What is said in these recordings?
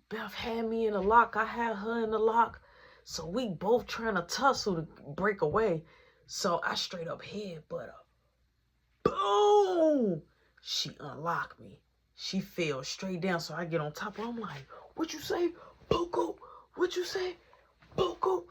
Beth had me in the lock. I had her in the lock. So we both trying to tussle to break away. So I straight up headbutt her. Boom! She unlocked me. She fell straight down. So I get on top of her. I'm like, what you say? Buku? What you say? Buku?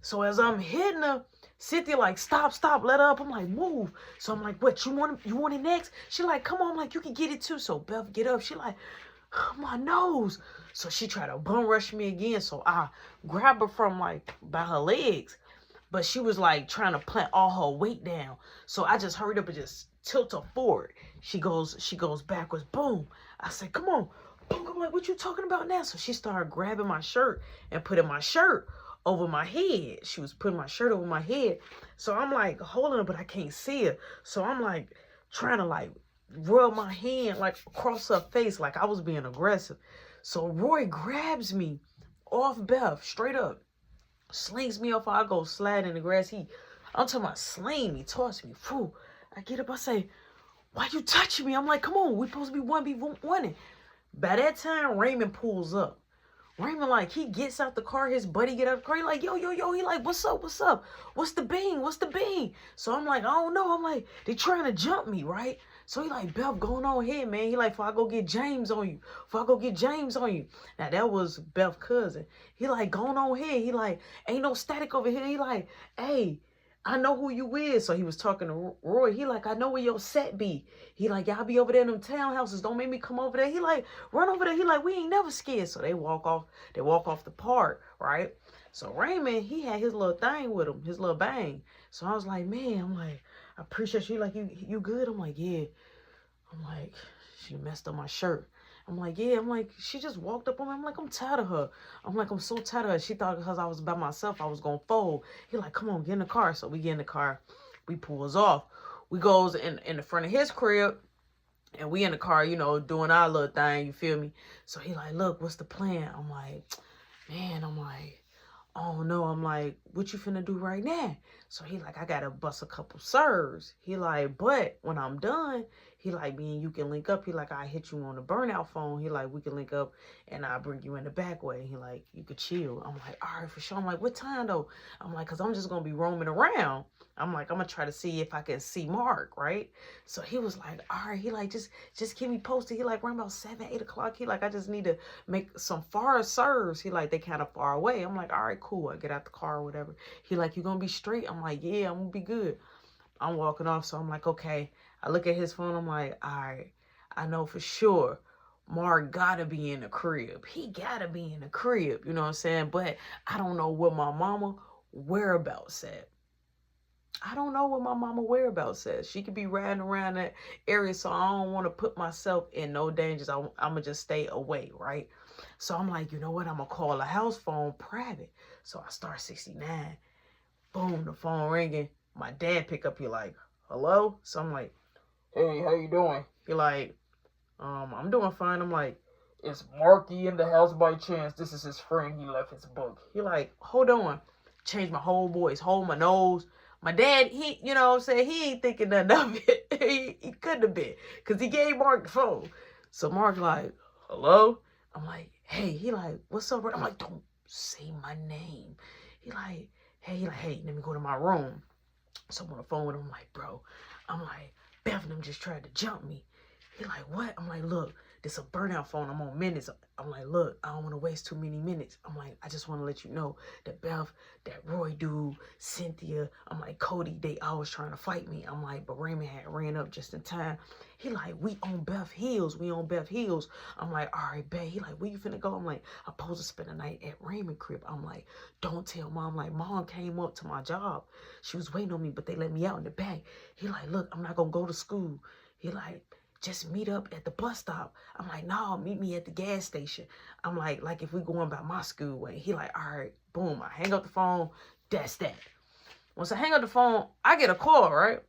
So as I'm hitting her, Cynthia like, stop, let her up. I'm like, move. So I'm like, what, you want it next? She like, come on. I'm like, you can get it too. So Beth get up. She like, my nose. So she tried to bum rush me again. So I grabbed her from like by her legs. But she was like trying to plant all her weight down. So I just hurried up and just tilt her forward. She goes backwards. Boom. I said, come on. Boom. I'm like, what you talking about now? So she started grabbing my shirt and putting my shirt over my head. She was putting my shirt over my head. So I'm like holding her, but I can't see her. So I'm like trying to like rub my hand like across her face like I was being aggressive. So Roy grabs me off Beth straight up, slings me off. I go slide in the grass. I'm talking about sling me, toss me. Phew. I get up, I say, why you touching me? I'm like, come on, we supposed to be 1v1. By that time, Raymond pulls up. Raymond, like, he gets out the car, his buddy get out the car, he like, yo, he like, what's up? What's the bean? So I'm like, I don't know. I'm like, they trying to jump me, right? So he like, Beth, going on here, man. He like, if I go get James on you. Now, that was Beth's cousin. He like, going on here. He like, ain't no static over here. He like, hey, I know who you is. So he was talking to Roy. He like, I know where your set be. He like, y'all be over there in them townhouses. Don't make me come over there. He like, run over there. He like, we ain't never scared. So they walk off the park, right? So Raymond, he had his little thing with him, his little bang. So I was like, man, I'm like, I appreciate you. Like, you good? I'm like, yeah. I'm like, she messed up my shirt. I'm like, yeah. I'm like, she just walked up on me. I'm like, I'm tired of her. I'm like, I'm so tired of her. She thought because I was by myself, I was going to fold. He like, come on, get in the car. So we get in the car. We pulls off. We goes in the front of his crib. And we in the car, you know, doing our little thing. You feel me? So he like, look, what's the plan? I'm like, man, oh no. I'm like, what you finna do right now? So he like, I gotta bust a couple serves. He like, but when I'm done, he like, me and you can link up. He like, I hit you on the burnout phone. He like, we can link up and I'll bring you in the back way. He like, you could chill. I'm like, all right, for sure. I'm like, what time though? I'm like, cause I'm just gonna be roaming around. I'm like, I'm gonna try to see if I can see Mark, right? So he was like, all right. He like, just keep me posted. He like, around about 7, 8 o'clock. He like, I just need to make some far serves. He like, they kind of far away. I'm like, all right, cool. I get out the car or whatever. He like, you gonna be straight? I'm like, yeah, I'm gonna be good. I'm walking off. So I'm like, okay. I look at his phone. I'm like, all right, I know for sure Mark gotta be in the crib. He gotta be in the crib. You know what I'm saying? But I don't know what my mama whereabouts at. I don't know what my mama whereabouts says. She could be riding around that area, so I don't want to put myself in no dangers. I'm going to just stay away, right? So I'm like, you know what? I'm going to call a house phone private. So I start 69. Boom, the phone ringing. My dad pick up. He like, hello? So I'm like, hey, how you doing? He like, I'm doing fine. I'm like, is Marky in the house by chance? This is his friend. He left his book. He like, hold on. Change my whole voice, hold my nose. My dad, he, you know what I'm saying, he ain't thinking nothing of it. he couldn't have been, because he gave Mark the phone. So Mark like, hello? I'm like, hey. He like, what's up, bro? I'm like, don't say my name. He like, hey, let me go to my room. So I'm on the phone with him. I'm like, bro, I'm like, Beth and them just tried to jump me. He like, what? I'm like, look, this a burnout phone. I'm on minutes. I'm like, look, I don't want to waste too many minutes. I'm like, I just want to let you know that Beth, that Roy dude, Cynthia, I'm like, Cody, they always trying to fight me. I'm like, but Raymond had ran up just in time. He like, we on Beth Hills. I'm like, all right, bet. He like, where you finna go? I'm like, I'm supposed to spend the night at Raymond crib. I'm like, don't tell mom. Like, mom came up to my job. She was waiting on me, but they let me out in the back. He like, look, I'm not going to go to school. He like, just meet up at the bus stop. I'm like, no, meet me at the gas station. I'm like if we going by my school way. He like, all right, boom. I hang up the phone. That's that. Once I hang up the phone, I get a call, right?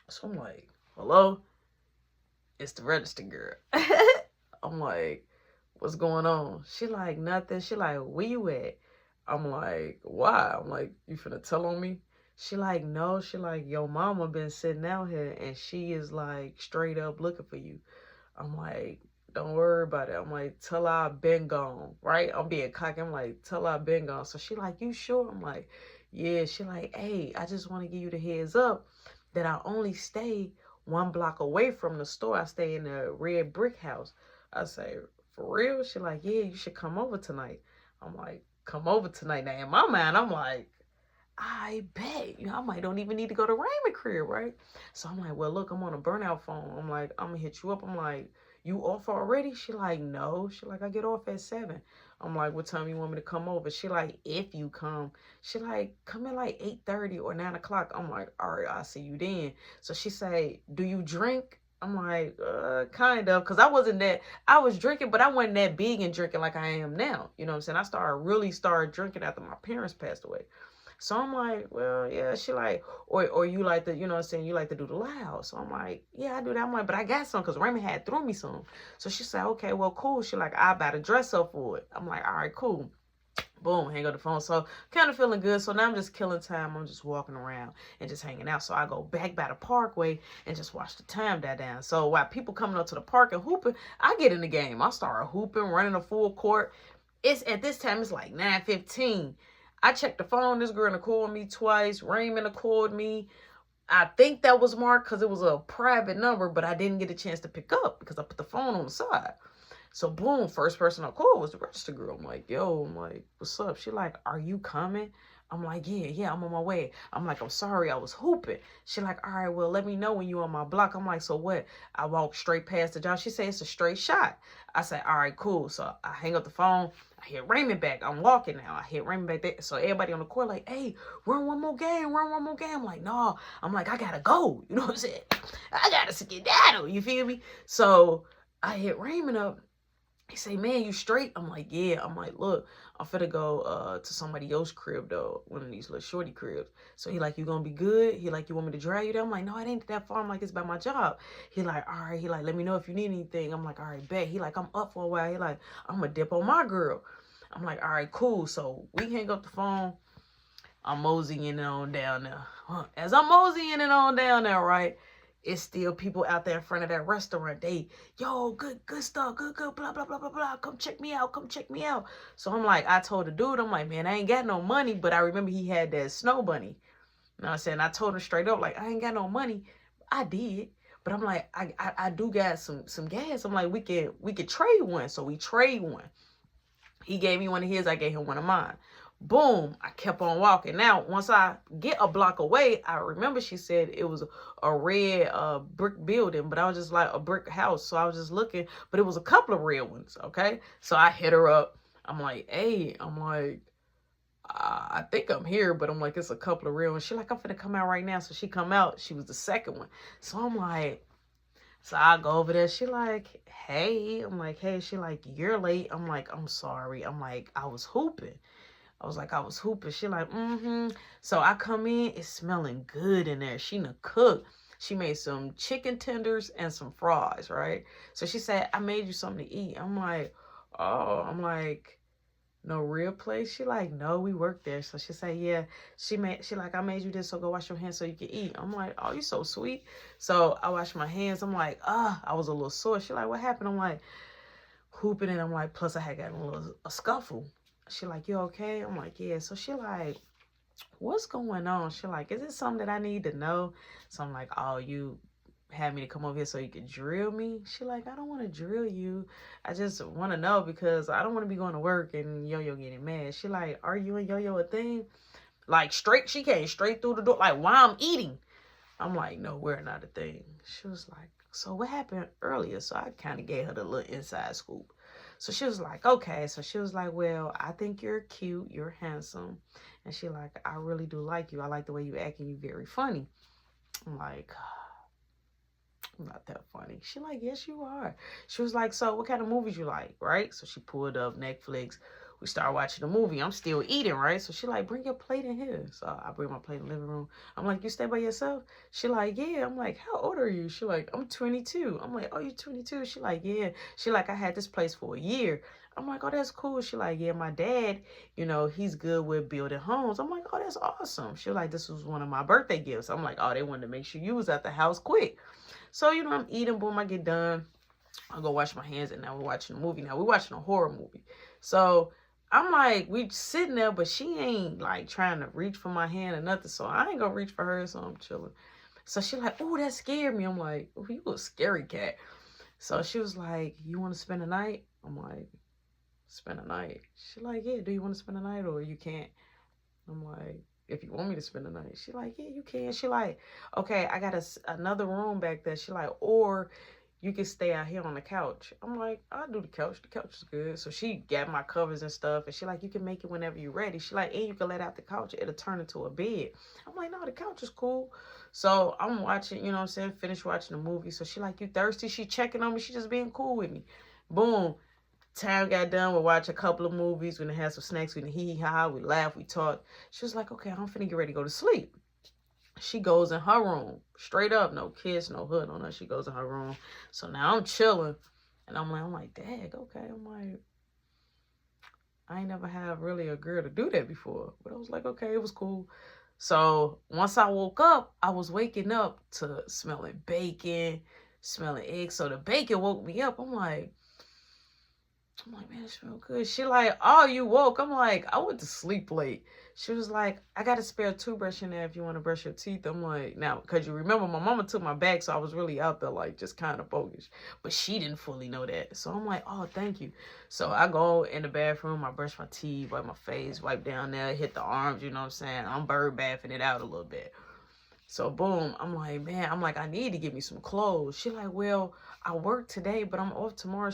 So I'm like, hello? It's the register girl. I'm like, what's going on? She like, nothing. She like, where you at? I'm like, why? I'm like, you finna tell on me? She like, no. She like, your mama been sitting out here and she is like straight up looking for you. I'm like, don't worry about it. I'm like, till I've been gone, right? I'm being cocky. I'm like, till I've been gone. So she like, you sure? I'm like, yeah. She like, hey, I just want to give you the heads up that I only stay 1 block away from the store. I stay in the red brick house. I say, for real? She like, yeah, you should come over tonight. I'm like, come over tonight. Now in my mind, I'm like, I bet. I might don't even need to go to Raymond crib, right? So I'm like, well, look, I'm on a burnout phone. I'm like, I'm gonna hit you up. I'm like, you off already? She like, no. She like, I get off at 7. I'm like, what time you want me to come over? She like, if you come. She like, come in like 8:30 or 9 o'clock. I'm like, all right, I'll see you then. So she say, do you drink? I'm like, kind of, because I was drinking, but I wasn't that big in drinking like I am now. You know what I'm saying? I really started drinking after my parents passed away. So I'm like, well, yeah. She like, or you like to, you know what I'm saying, you like to do the loud. So I'm like, yeah, I do that. I'm like, but I got some because Raymond had threw me some. So she said, okay, well, cool. She like, I about to dress up for it. I'm like, all right, cool. Boom, hang up the phone. So kind of feeling good. So now I'm just killing time. I'm just walking around and just hanging out. So I go back by the parkway and just watch the time die down. So while people coming up to the park and hooping, I get in the game. I start hooping, running a full court. It's at this time, it's like 9:15. I checked the phone. This girl called me twice. Raymond called me. I think that was Mark because it was a private number, but I didn't get a chance to pick up because I put the phone on the side. So boom, first person I called was the register girl. I'm like, yo, I'm like, what's up? She like, are you coming? I'm like, yeah, I'm on my way. I'm like, I'm sorry, I was hooping. She like, all right, well, let me know when you on my block. I'm like, so what? I walk straight past the job. She said it's a straight shot. I said, all right, cool. So I hang up the phone. I hit Raymond back. I'm walking now. I hit Raymond back there. So everybody on the court like, hey, run one more game. I'm like, no. I'm like, I gotta go. You know what I'm saying? I gotta skedaddle. You feel me? So I hit Raymond up. He say, man, you straight? I'm like, yeah. I'm like, look, I'm finna go to somebody else's crib, though. One of these little shorty cribs. So he like, you gonna be good? He like, you want me to drive you there? I'm like, no, it ain't that far. I'm like, it's about my job. He like, all right. He like, let me know if you need anything. I'm like, all right, bet. He like, I'm up for a while. He like, I'm gonna dip on my girl. I'm like, all right, cool. So we hang up the phone. I'm moseying on down there. As I'm moseying it on down there, right? It's still people out there in front of that restaurant. They, yo, good stuff, good, blah, blah, blah, blah, blah. Come check me out. So I'm like, I told the dude, I'm like, man, I ain't got no money, but I remember he had that snow bunny. You know what I'm saying? I told him straight up, like, I ain't got no money. I did. But I'm like, I do got some gas. I'm like, we could trade one. So we trade one. He gave me one of his, I gave him one of mine. Boom, I kept on walking. Now, once I get a block away, I remember she said it was a red brick building, but I was just like a brick house. So I was just looking, but it was a couple of red ones, okay? So I hit her up. I'm like, hey, I'm like, I think I'm here, but I'm like, it's a couple of red ones. She like, I'm finna come out right now. So she come out. She was the second one. So I'm like, so I go over there. She like, hey. I'm like, hey. She like, you're late. I'm like, I'm sorry. I'm like, I was hooping. She like, So I come in, it's smelling good in there. She done cooked. She made some chicken tenders and some fries, right? So she said, I made you something to eat. I'm like, oh, I'm like, no real place? She like, no, we work there. So she said, yeah. She like, I made you this, so go wash your hands so you can eat. I'm like, oh, you so sweet. So I wash my hands. I'm like, I was a little sore. She like, what happened? I'm like, hooping, and I'm like, plus I had gotten a scuffle. She like, you okay? I'm like, yeah. So she like, what's going on? She like, is it something that I need to know? So I'm like, oh, you had me to come over here so you could drill me? She like, I don't want to drill you. I just want to know because I don't want to be going to work and Yo-Yo getting mad. She like, are you and Yo-Yo a thing? Like straight, she came straight through the door, like while I'm eating. I'm like, no, we're not a thing. She was like, so what happened earlier? So I kind of gave her the little inside scoop. So she was like, okay. So she was like, well, I think you're cute. You're handsome. And she like, I really do like you. I like the way you act and you very funny. I'm like, I'm not that funny. She like, yes, you are. She was like, so what kind of movies you like, right? So she pulled up Netflix. We started watching the movie. I'm still eating, right? So she like, bring your plate in here. So I bring my plate in the living room. I'm like, you stay by yourself? She like, yeah. I'm like, how old are you? She like, I'm 22. I'm like, oh, you 22? She like, yeah. She like, I had this place for a year. I'm like, oh, that's cool. She like, yeah, my dad, you know, he's good with building homes. I'm like, oh, that's awesome. She like, this was one of my birthday gifts. I'm like, oh, they wanted to make sure you was at the house quick. So, you know, I'm eating, boom, I get done. I go wash my hands, and now we're watching a movie. Now we're watching a horror movie. So I'm like, we sitting there, but she ain't like trying to reach for my hand or nothing. So I ain't gonna reach for her, so I'm chilling. So she like, oh, that scared me. I'm like, oh, you a scary cat. So she was like, you want to spend the night? I'm like, spend the night? She like, yeah, do you want to spend the night or you can't? I'm like, if you want me to spend the night. She like, yeah, you can. She like, okay, I got another room back there. She like, or you can stay out here on the couch. I'm like, I'll do the couch. The couch is good. So she got my covers and stuff. And she like, you can make it whenever you're ready. She like, and you can let out the couch. It'll turn into a bed. I'm like, no, the couch is cool. So I'm watching, you know what I'm saying? Finish watching the movie. So she like, you thirsty? She checking on me. She just being cool with me. Boom. Time got done. We watch a couple of movies. We had some snacks. We hee-haw. We laugh. We talk. She was like, okay, I'm finna get ready to go to sleep. She goes in her room. Straight up. No kiss, no hood on her. She goes in her room. So now I'm chilling. And I'm like, dang, okay. I'm like, I ain't never had really a girl to do that before. But I was like, okay, it was cool. So once I woke up, I was waking up to smelling bacon, smelling eggs. So the bacon woke me up. I'm like, man, it smells good. She like, oh, you woke. I'm like, I went to sleep late. She was like, I got a spare toothbrush in there if you want to brush your teeth. I'm like, now, because you remember my mama took my bag, so I was really out there like just kind of bogus. But she didn't fully know that. So I'm like, oh, thank you. So I go in the bathroom, I brush my teeth, wipe my face, wipe down there, hit the arms, you know what I'm saying? I'm bird bathing it out a little bit. So boom, I'm like, man, I need to get me some clothes. She like, well, I work today, but I'm off tomorrow.